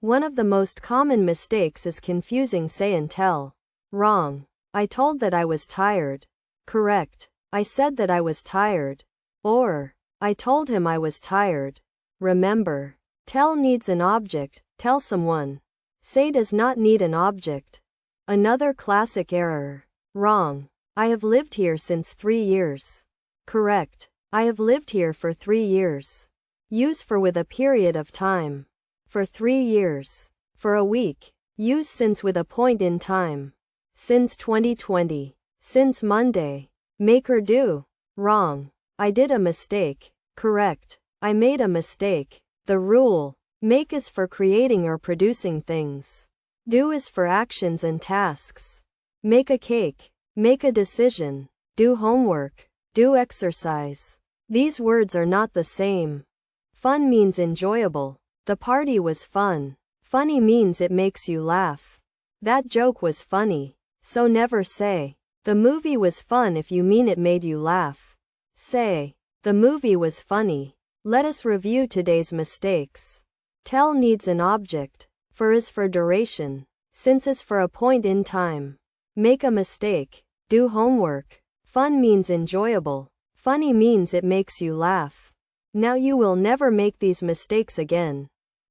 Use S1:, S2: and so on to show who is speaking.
S1: One of the most common mistakes is confusing say and tell. Wrong. I told that I was tired. Correct. I said that I was tired. Or, I told him I was tired. Remember, tell needs an object, tell someone. Say does not need an object. Another classic error. Wrong. I have lived here since 3 years. Correct. I have lived here for 3 years. Use for with a period of time. For 3 years. For a week. Use since with a point in time. Since 2020. Since Monday. Make or do. Wrong. I did a mistake. Correct. I made a mistake. The rule. Make is for creating or producing things. Do is for actions and tasks. Make a cake. Make a decision. Do homework. Do exercise. These words are not the same. Fun means enjoyable. The party was fun. Funny means it makes you laugh. That joke was funny. So never say, the movie was fun if you mean it made you laugh. Say, the movie was funny. Let us review today's mistakes. Tell needs an object. For is for duration. Since is for a point in time. Make a mistake. Do homework. Fun means enjoyable. Funny means it makes you laugh. Now you will never make these mistakes again.